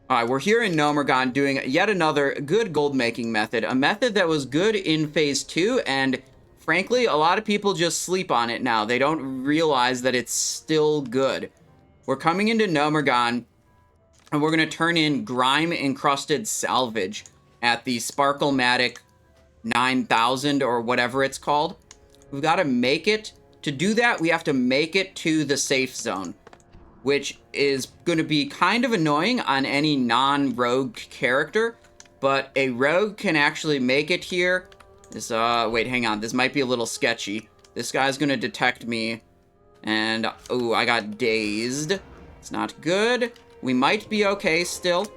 All right, we're here in Gnomeregan doing yet another good gold making method, a method that was good in Phase 2, and frankly, a lot of people just sleep on it now. They don't realize that it's still good. We're coming into Gnomeregan, and we're going to turn in Grime-encrusted salvage at the Sparkle-matic 9000 or whatever it's called. We've got to make it. To do that, we have to make it to the safe zone, which is going to be kind of annoying on any non-rogue character, but a rogue can actually make it here. This, wait, hang on. This might be a little sketchy. This guy's going to detect me, and, ooh, I got dazed. It's not good. We might be okay still.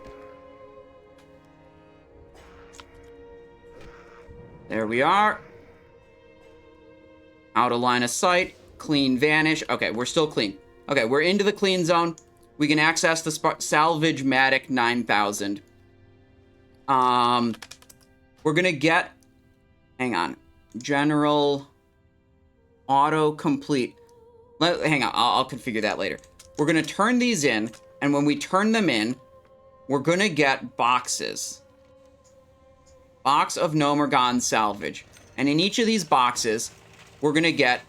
There we are. Out of line of sight. Clean vanish. Okay, we're still clean. Okay, we're into the clean zone. We can access the salvage-matic 9000. We're gonna get... Hang on. General... Auto-complete. Hang on, I'll configure that later. We're gonna turn these in, and when we turn them in, we're gonna get boxes. Box of Gnomeregan salvage. And in each of these boxes, we're gonna get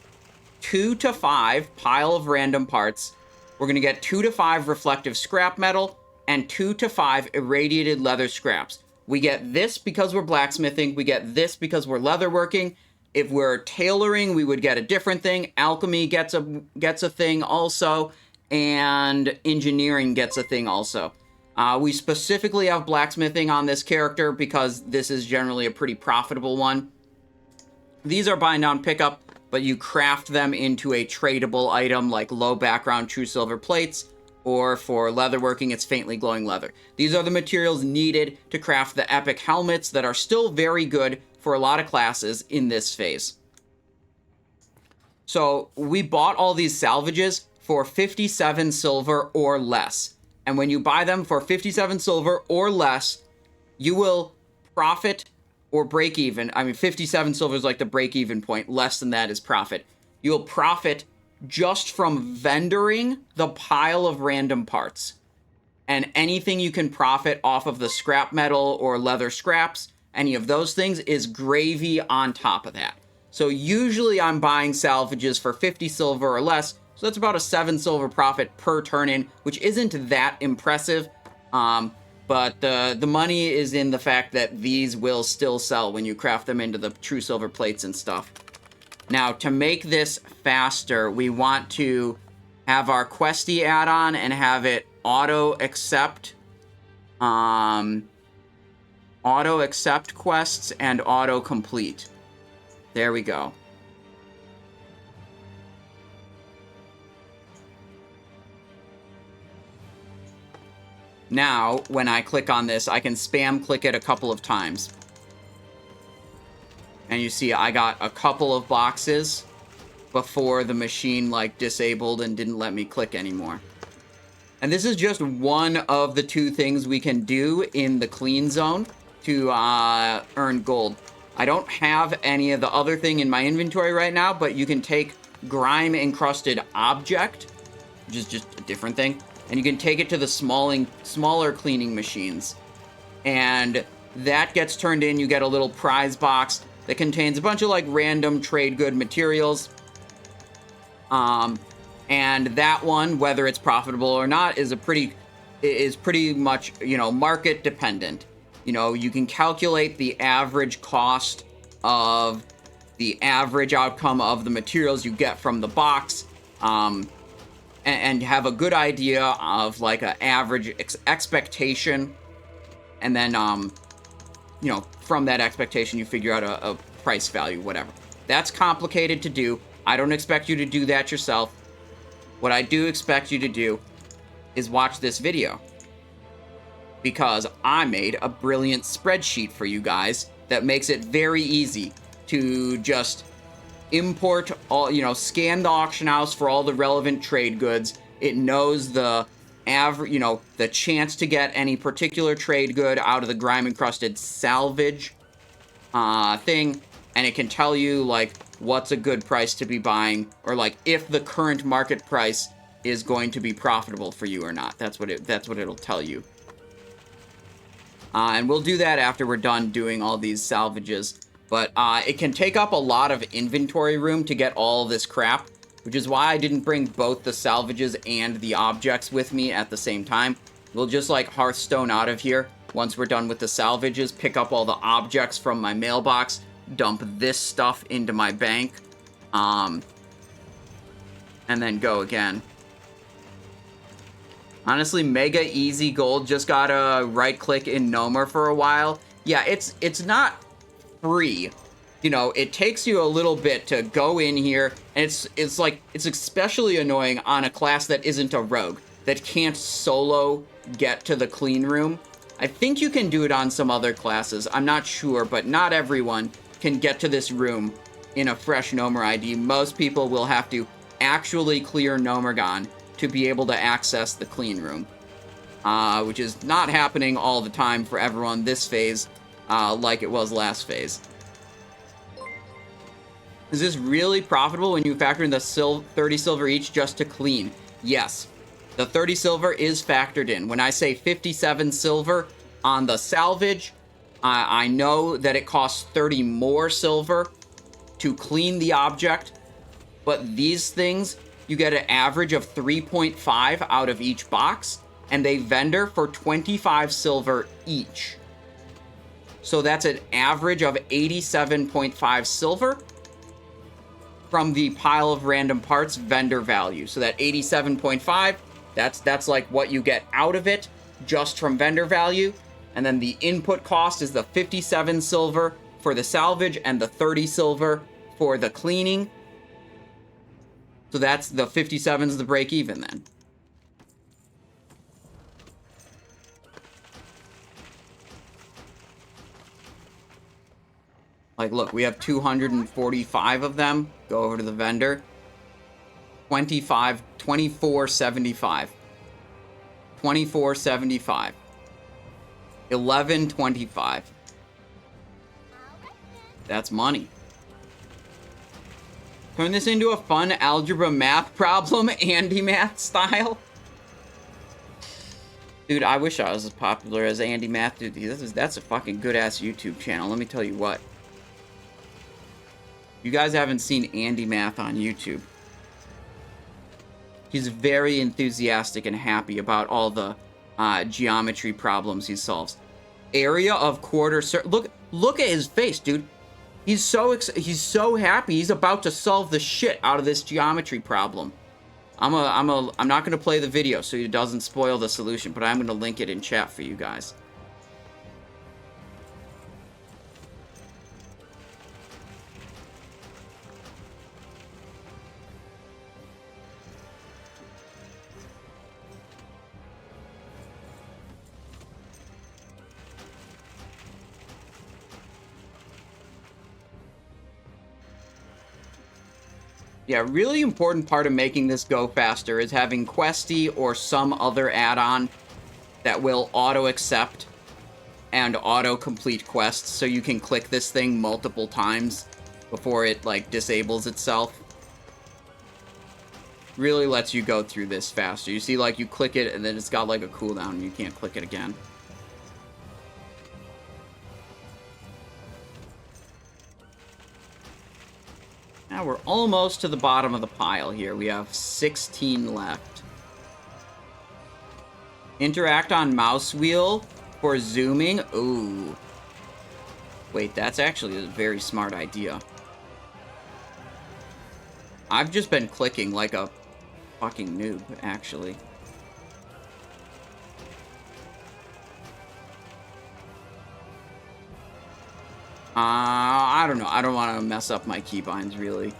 2 to 5 pile of random parts. We're going to get 2 to 5 reflective scrap metal and 2 to 5 irradiated leather scraps. We get this because we're blacksmithing. We get this because we're leatherworking. If we're tailoring, we would get a different thing. Alchemy gets a thing also, and engineering gets a thing also. We specifically have blacksmithing on this character because this is generally a pretty profitable one. These are bind down pickup, but you craft them into a tradable item like low background true silver plates, or for leatherworking, it's faintly glowing leather. These are the materials needed to craft the epic helmets that are still very good for a lot of classes in this phase. So we bought all these salvages for 57 silver or less. And when you buy them for 57 silver or less, you will profit or break even. I mean, 57 silver is like the break even point. Less than that is profit. You'll profit just from vendoring the pile of random parts. And anything you can profit off of the scrap metal or leather scraps, any of those things, is gravy on top of that. So usually I'm buying salvages for 50 silver or less. So that's about a 7 silver profit per turn-in, which isn't that impressive. But the money is in the fact that these will still sell when you craft them into the true silver plates and stuff. Now, to make this faster, we want to have our questy add-on and have it auto-accept quests and auto-complete. There we go. Now, when I click on this, I can spam click it a couple of times. And you see I got a couple of boxes before the machine, like, disabled and didn't let me click anymore. And this is just one of the 2 things we can do in the clean zone to earn gold. I don't have any of the other thing in my inventory right now, but you can take Grime-encrusted object, which is just a different thing, and you can take it to the smaller cleaning machines. And that gets turned in. You get a little prize box that contains a bunch of, like, random trade good materials. And that one, whether it's profitable or not, is pretty much, you know, market dependent. You know, you can calculate the average cost of the average outcome of the materials you get from the box, and have a good idea of, like, an average expectation, and then, you know, from that expectation, you figure out a price value, whatever. That's complicated to do. I don't expect you to do that yourself. What I do expect you to do is watch this video, because I made a brilliant spreadsheet for you guys that makes it very easy to just import all, you know, scan the auction house for all the relevant trade goods. It knows the average, you know, the chance to get any particular trade good out of the grime-encrusted salvage thing, and it can tell you, like, what's a good price to be buying, or, like, if the current market price is going to be profitable for you or not. That's what it'll tell you. And we'll do that after we're done doing all these salvages. But it can take up a lot of inventory room to get all this crap, which is why I didn't bring both the salvages and the objects with me at the same time. We'll just, like, Hearthstone out of here once we're done with the salvages, pick up all the objects from my mailbox, dump this stuff into my bank, and then go again. Honestly, mega easy gold. Just gotta right-click in Gnomer for a while. Yeah, it's not free. You know, it takes you a little bit to go in here, and it's like, it's especially annoying on a class that isn't a rogue, that can't solo get to the clean room. I think you can do it on some other classes. I'm not sure, but not everyone can get to this room in a fresh Gnomer ID. Most people will have to actually clear Gnomeregan to be able to access the clean room, which is not happening all the time for everyone this phase, like it was last phase. Is this really profitable when you factor in the 30 silver each just to clean? Yes. The 30 silver is factored in. When I say 57 silver on the salvage, I know that it costs 30 more silver to clean the object, but these things, you get an average of 3.5 out of each box, and they vendor for 25 silver each. So that's an average of 87.5 silver from the pile of random parts vendor value. So that 87.5, that's like what you get out of it just from vendor value. And then the input cost is the 57 silver for the salvage and the 30 silver for the cleaning. So that's the 57's the break even then. Like, look, we have 245 of them. Go over to the vendor. 24.75. 24.75. 11.25. That's money. Turn this into a fun algebra math problem, Andy Math style. Dude, I wish I was as popular as Andy Math. Dude, that's a fucking good-ass YouTube channel. Let me tell you what. You guys haven't seen Andy Math on YouTube. He's very enthusiastic and happy about all the geometry problems he solves. Area of quarter circle. Look at his face, dude. He's so happy. He's about to solve the shit out of this geometry problem. I'm not gonna play the video so it doesn't spoil the solution, but I'm gonna link it in chat for you guys. Yeah, really important part of making this go faster is having Questy or some other add-on that will auto-accept and auto-complete quests, so you can click this thing multiple times before it, like, disables itself. Really lets you go through this faster. You see, like, you click it, and then it's got, like, a cooldown, and you can't click it again. Now we're almost to the bottom of the pile here. We have 16 left. Interact on mouse wheel for zooming. Ooh. Wait, that's actually a very smart idea. I've just been clicking like a fucking noob, actually. I don't know. I don't want to mess up my keybinds, really.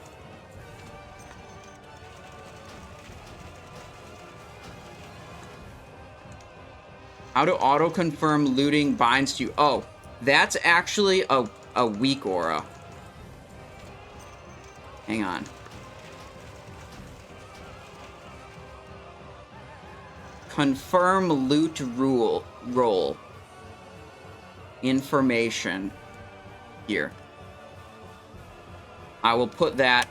How to auto-confirm looting binds to you. Oh, that's actually a weak aura. Hang on. Confirm loot roll. Information. Here. I will put that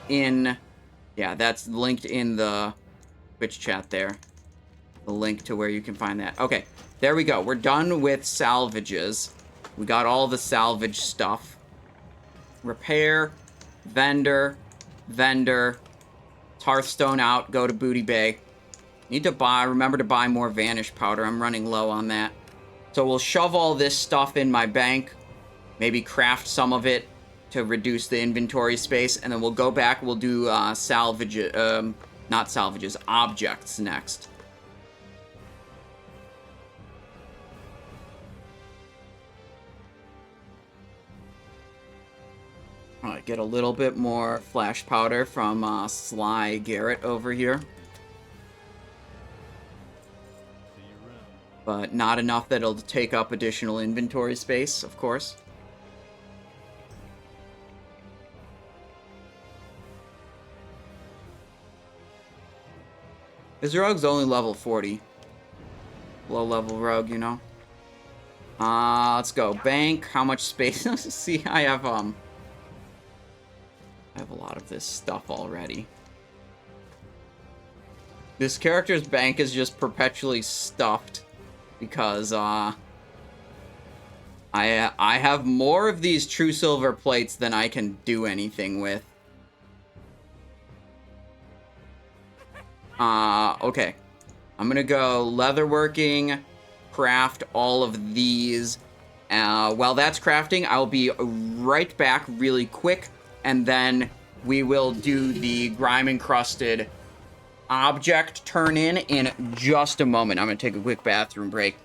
in... Yeah, that's linked in the Twitch chat there. the link to where you can find that. Okay, there we go. We're done with salvages. We got all the salvage stuff. Repair, vendor, Hearthstone out, go to Booty Bay. Need to remember to buy more Vanish Powder. I'm running low on that. So we'll shove all this stuff in my bank. Maybe craft some of it to reduce the inventory space. And then we'll go back. We'll do not salvages, objects next. Alright, get a little bit more flash powder from Sly Garrett over here. But not enough that it'll take up additional inventory space, of course. This rogue's only level 40. Low-level rogue, you know. Let's go. Bank. How much space? See, I have a lot of this stuff already. This character's bank is just perpetually stuffed because I have more of these true silver plates than I can do anything with. Okay. I'm gonna go leatherworking, craft all of these. While that's crafting, I'll be right back really quick, and then we will do the Grime-encrusted object turn in just a moment. I'm gonna take a quick bathroom break.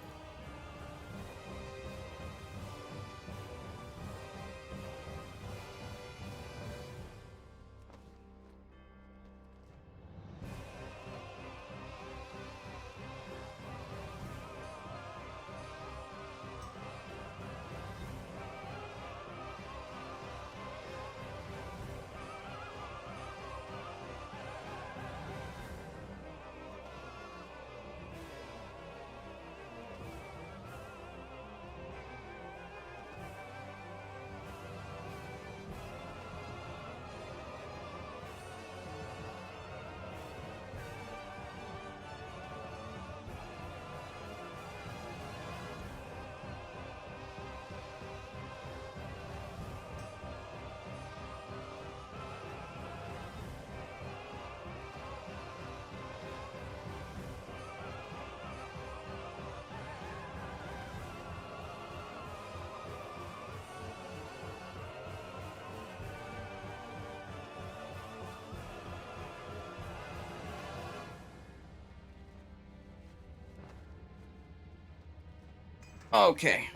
Okay.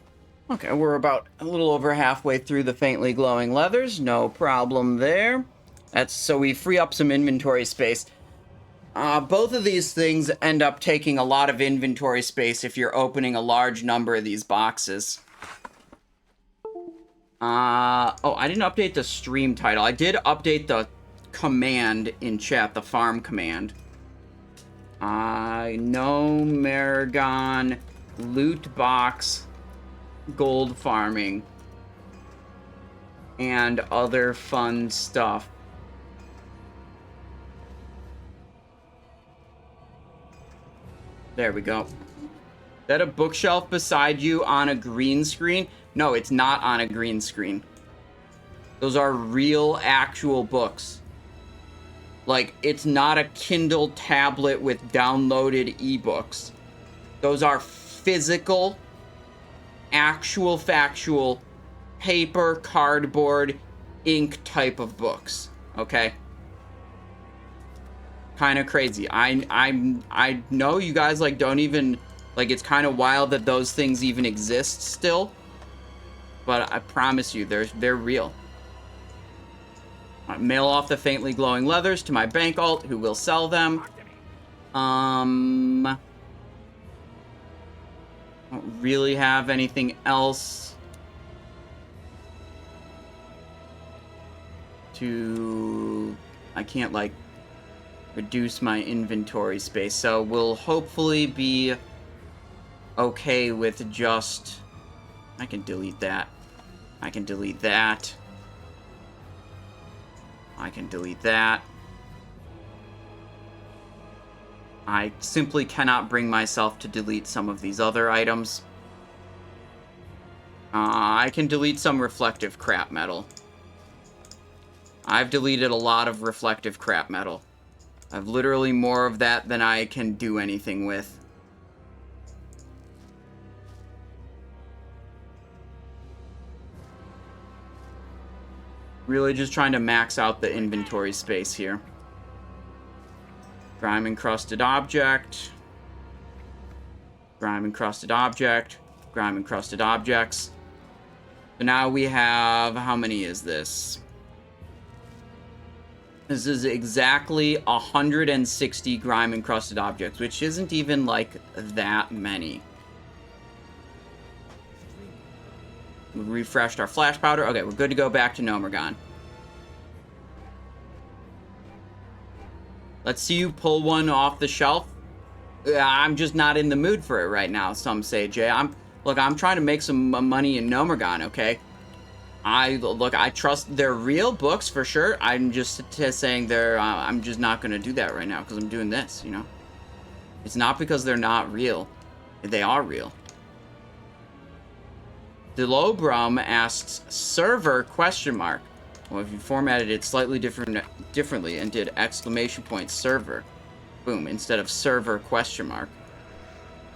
Okay, we're about a little over halfway through the faintly glowing leathers. No problem there. That's so we free up some inventory space. Both of these things end up taking a lot of inventory space if you're opening a large number of these boxes. Oh, I didn't update the stream title. I did update the command in chat, the farm command. Gnomeregan loot box gold farming and other fun stuff. There we go. Is that a bookshelf beside you on a green screen? No, it's not on a green screen. Those are real, actual books. Like, it's not a Kindle tablet with downloaded ebooks. Those are physical, actual, factual, paper, cardboard, ink type of books. Okay? Kind of crazy. I know you guys, like, don't even... Like, it's kind of wild that those things even exist still. But I promise you, they're real. Right, mail off the faintly glowing leathers to my bank alt, who will sell them. Don't really have anything else to... I can't, like, reduce my inventory space. So we'll hopefully be okay with just... I can delete that. I can delete that. I can delete that. I simply cannot bring myself to delete some of these other items. I can delete some reflective crap metal. I've deleted a lot of reflective crap metal. I've literally more of that than I can do anything with. Really just trying to max out the inventory space here. Grime-encrusted object. Grime-encrusted object. Grime-encrusted objects. So now we have... How many is this? This is exactly 160 grime-encrusted objects, which isn't even, like, that many. We refreshed our flash powder. Okay, we're good to go back to Gnomeregan. Let's see you pull one off the shelf. I'm just not in the mood for it right now, some say, Jay. Look, I'm trying to make some money in Gnomeregan, okay? I trust they're real books for sure. I'm just saying I'm just not going to do that right now because I'm doing this, you know? It's not because they're not real. They are real. Delobrum asks, server, question mark. Well, if you formatted it slightly differently and did exclamation point server, boom, instead of server, question mark,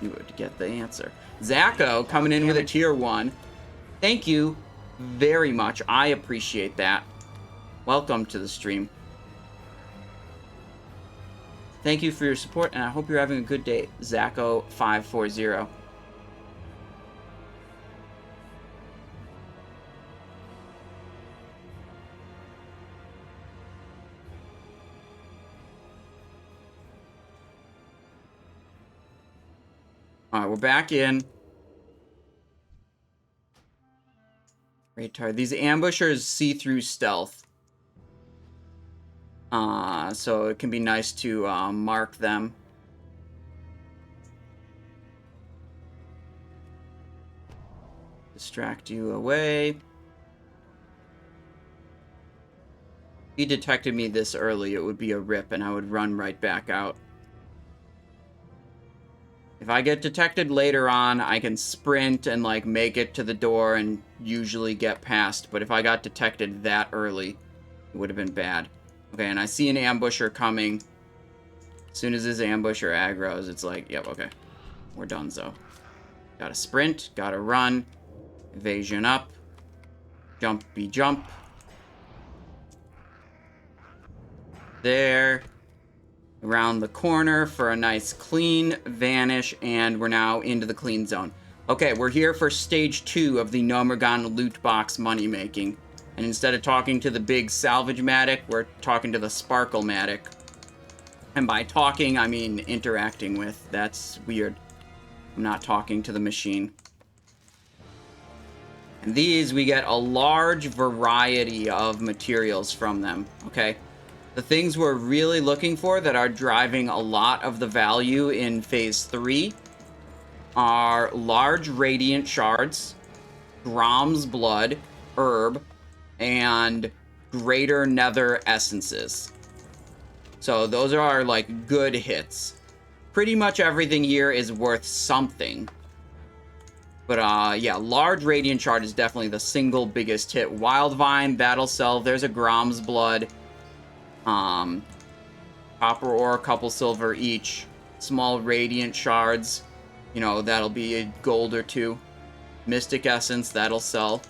you would get the answer. Zacho coming in with a tier 1. Thank you very much. I appreciate that. Welcome to the stream. Thank you for your support, and I hope you're having a good day. Zacho540. Alright, we're back in. Retard. These ambushers see through stealth. So it can be nice to mark them. Distract you away. If he detected me this early, it would be a rip and I would run right back out. If I get detected later on, I can sprint and, like, make it to the door and usually get past. But if I got detected that early, it would have been bad. Okay, and I see an ambusher coming. As soon as this ambusher aggroes, it's like, yep, okay. We're done, so. Gotta sprint, gotta run. Evasion up. Jumpy jump. There. Around the corner for a nice clean vanish, and we're now into the clean zone. Okay, we're here for stage 2 of the Gnomeregan loot box money making. And instead of talking to the big salvage-matic, we're talking to the sparkle-matic. And by talking, I mean interacting with. That's weird. I'm not talking to the machine. And these, we get a large variety of materials from them, okay? The things we're really looking for that are driving a lot of the value in Phase 3 are large radiant shards, Grom's blood, herb, and greater nether essences. So those are our, like, good hits. Pretty much everything here is worth something. But, yeah, large radiant shard is definitely the single biggest hit. Wildvine, that'll sell. There's a Grom's blood. Copper ore, couple silver each. Small radiant shards, you know, that'll be a gold or 2. Mystic essence, that'll sell.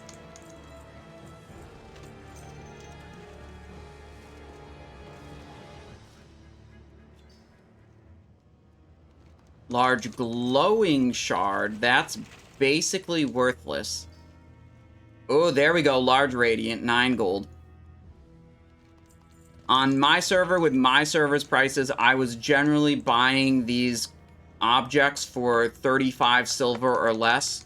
Large glowing shard, that's basically worthless. Oh, there we go, large radiant, 9 gold. On my server, with my server's prices, I was generally buying these objects for 35 silver or less.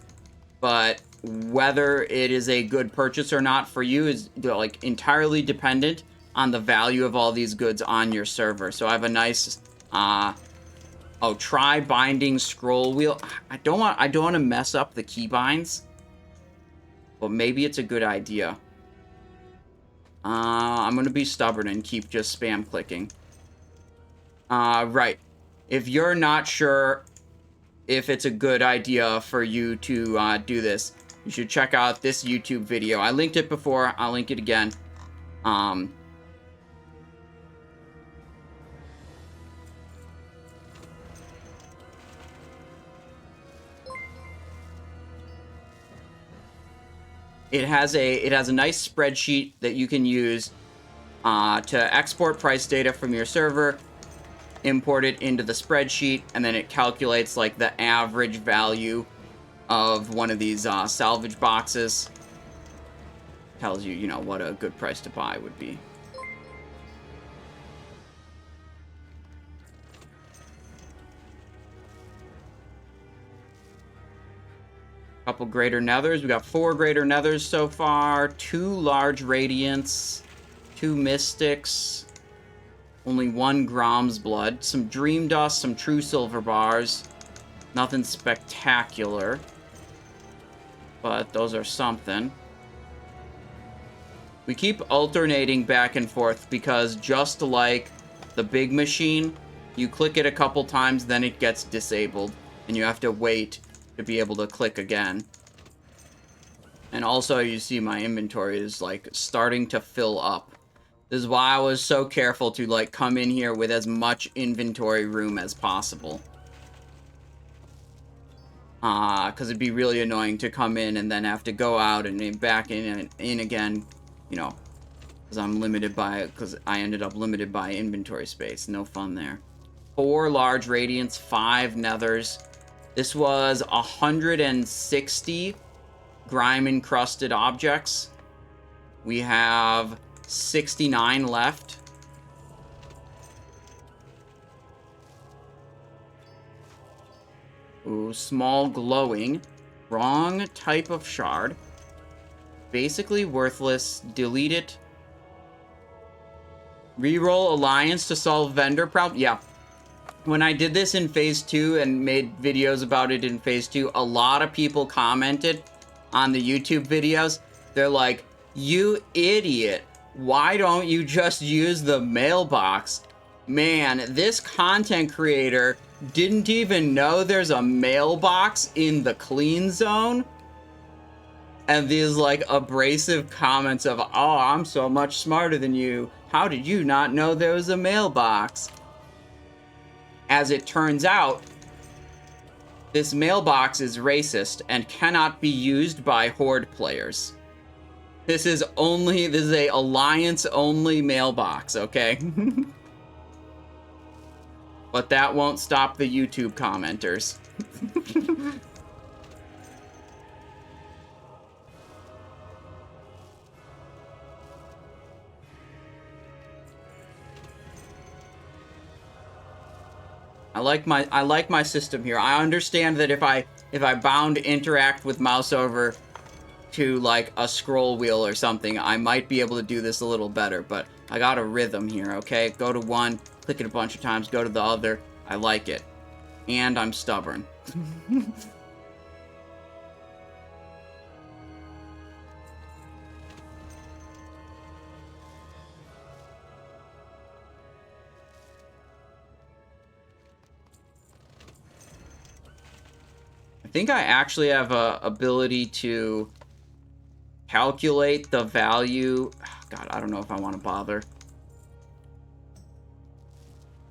But whether it is a good purchase or not for you is, like, entirely dependent on the value of all these goods on your server. So I have a nice, try binding scroll wheel. I don't want to mess up the keybinds, but maybe it's a good idea. I'm going to be stubborn and keep just spam clicking. Right. if you're not sure if it's a good idea for you to do this, you should check out this YouTube video. I linked it before. I'll link it again. It has a nice spreadsheet that you can use to export price data from your server, import it into the spreadsheet, and then it calculates like the average value of one of these salvage boxes. Tells you, you know, what a good price to buy would be. Couple greater nethers. We got 4 greater nethers so far, 2 large radiants, 2 mystics, only 1 Grom's blood, some dream dust, some true silver bars. Nothing spectacular, but those are something. We keep alternating back and forth because just like the big machine, you click it a couple times, then it gets disabled, and you have to wait to be able to click again. And also, you see my inventory is like starting to fill up. This is why I was so careful to like come in here with as much inventory room as possible. Because it'd be really annoying to come in and then have to go out and then back in and in again, you know, because I ended up limited by inventory space. No fun there. 4 large radiants, 5 nethers. This was 160 grime-encrusted objects. We have 69 left. Ooh, small glowing. Wrong type of shard. Basically worthless. Delete it. Reroll alliance to solve vendor problem. Yeah. When I did this in phase 2 and made videos about it in phase 2, a lot of people commented on the YouTube videos. They're like, you idiot. Why don't you just use the mailbox? Man, this content creator didn't even know there's a mailbox in the clean zone. And these like abrasive comments of, oh, I'm so much smarter than you. How did you not know there was a mailbox? As it turns out, this mailbox is racist and cannot be used by Horde players. This is a alliance-only mailbox, okay? But that won't stop the YouTube commenters. I like my system here. I understand that if I bound interact with mouse over to like a scroll wheel or something, I might be able to do this a little better, but I got a rhythm here, okay? Go to one, click it a bunch of times, go to the other. I like it. And I'm stubborn. I think I actually have a ability to calculate the value. God, I don't know if I want to bother.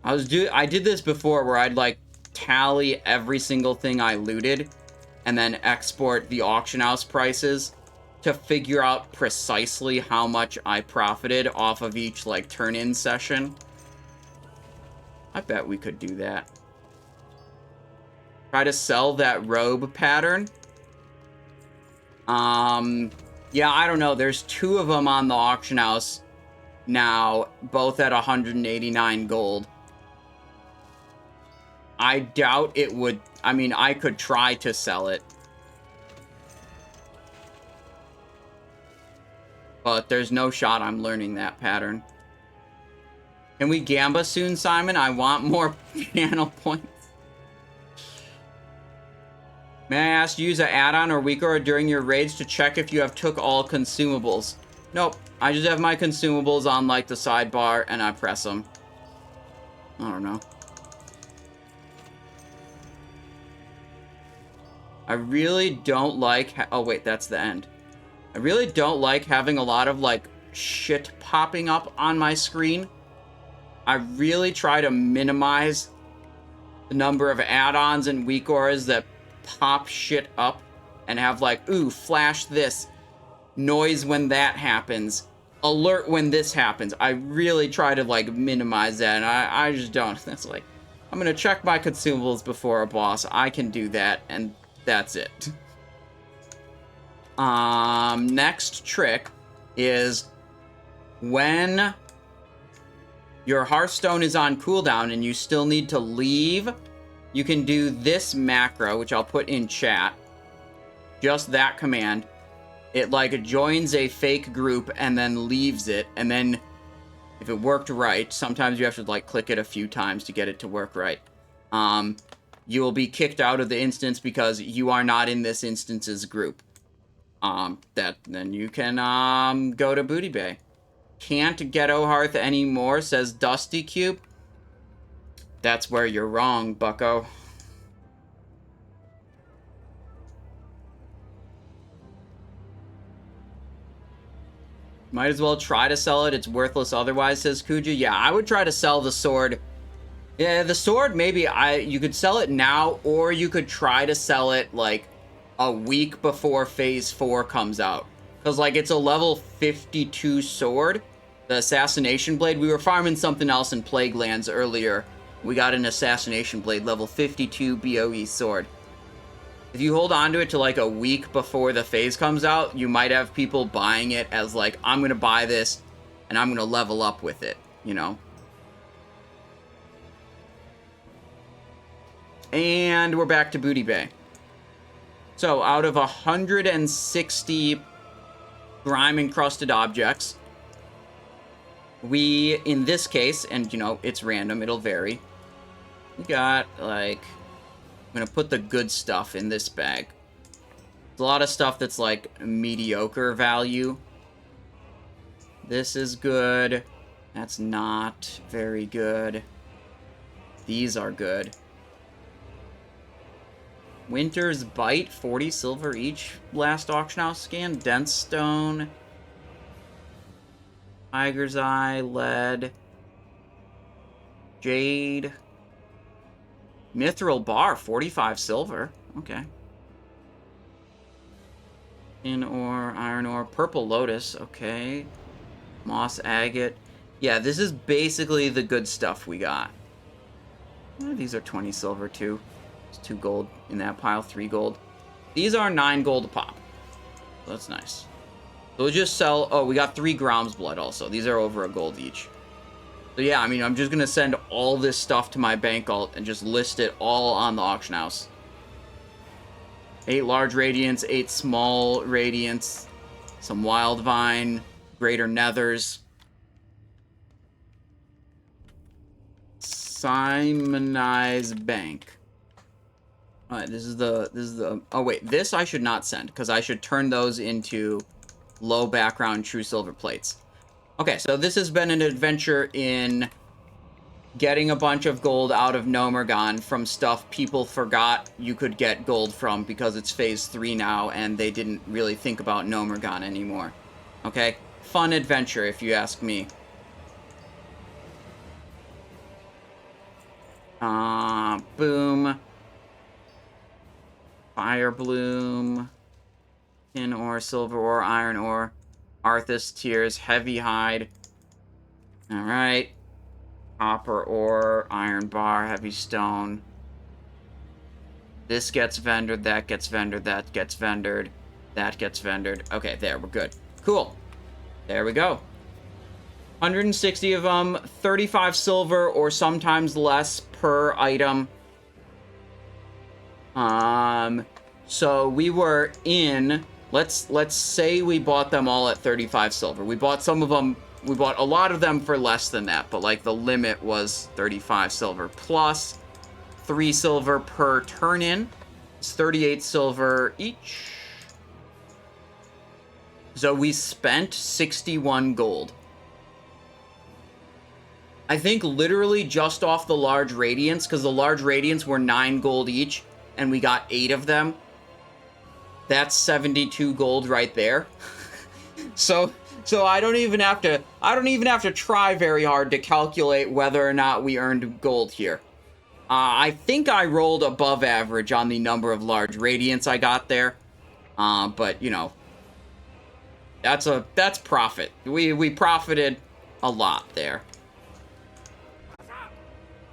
I did this before where I'd like tally every single thing I looted and then export the auction house prices to figure out precisely how much I profited off of each like turn-in session. I bet we could do that. Try to sell that robe pattern. Yeah, I don't know. There's 2 of them on the auction house now, both at 189 gold. I doubt it would... I mean, I could try to sell it. But there's no shot I'm learning that pattern. Can we gamba soon, Simon? I want more channel points. May I ask you use an add-on or weaker or during your raids to check if you have took all consumables? Nope. I just have my consumables on like the sidebar and I press them. I don't know. I really don't like... oh, wait, that's the end. I really don't like having a lot of, like, shit popping up on my screen. I really try to minimize the number of add-ons and weak auras that pop shit up and have, like, ooh, flash this, noise when that happens, alert when this happens. I really try to, like, minimize that, and I just don't. That's like, I'm gonna check my consumables before a boss. I can do that, and that's it. Next trick is when your Hearthstone is on cooldown and you still need to leave, you can do this macro, which I'll put in chat. Just that command. It, like, joins a fake group and then leaves it, and then if it worked right, sometimes you have to, like, click it a few times to get it to work right. You will be kicked out of the instance because you are not in this instance's group. Then you can, go to Booty Bay. Can't Ghetto Hearth anymore, says Dusty Cube. That's where you're wrong, bucko. Might as well try to sell it. It's worthless otherwise, says Kuja. Yeah, I would try to sell the sword. Yeah, the sword, maybe you could sell it now, or you could try to sell it, like, a week before Phase 4 comes out. Because, like, it's a level 52 sword. The Assassination Blade. We were farming something else in Plague Lands earlier. We got an Assassination Blade, level 52 BOE sword. If you hold on to it to, like, a week before the phase comes out, you might have people buying it as, like, I'm gonna buy this, and I'm gonna level up with it, you know? And we're back to Booty Bay. So, out of 160 Grime-encrusted objects, we, in this case, and, you know, it's random, it'll vary, we got, like, I'm gonna put the good stuff in this bag. There's a lot of stuff that's, like, mediocre value. This is good. That's not very good. These are good. Winter's Bite, 40 silver each. Last auction house scan. Dense Stone. Tiger's Eye, Lead. Jade. Mithril Bar, 45 silver. Okay. Tin ore, iron ore, purple lotus. Okay. Moss agate. Yeah, this is basically the good stuff we got. These are 20 silver too. There's 2 gold in that pile, 3 gold. These are 9 gold a pop. So that's nice. So we'll just sell... oh, we got 3 Grom's blood also. These are over a gold each. So yeah, I mean, I'm just gonna send all this stuff to my bank alt and just list it all on the auction house. 8 large radiants, 8 small radiants, some wild vine, greater nethers. Simonize bank. Alright, this is the oh wait, this I should not send, because I should turn those into low background true silver plates. Okay, so this has been an adventure in getting a bunch of gold out of Gnomeregan from stuff people forgot you could get gold from because it's phase 3 now and they didn't really think about Gnomeregan anymore. Okay? Fun adventure, if you ask me. Boom. Fire bloom. Tin ore, silver ore, iron ore. Arthas tears, heavy hide. Alright. Copper ore, iron bar, heavy stone. This gets vendored, that gets vendored, that gets vendored, that gets vendored. Okay, there, we're good. Cool. There we go. 160 of them, 35 silver or sometimes less per item. So we were in, let's say we bought them all at 35 silver. We bought some of them, we bought a lot of them for less than that, but like the limit was 35 silver plus 3 silver per turn in. It's 38 silver each. So we spent 61 gold. I think literally just off the large radiants, because the large radiants were 9 gold each, and we got 8 of them. That's 72 gold right there. So I don't even have to try very hard to calculate whether or not we earned gold here. I think I rolled above average on the number of large radiants I got there. But you know, that's profit. We profited a lot there.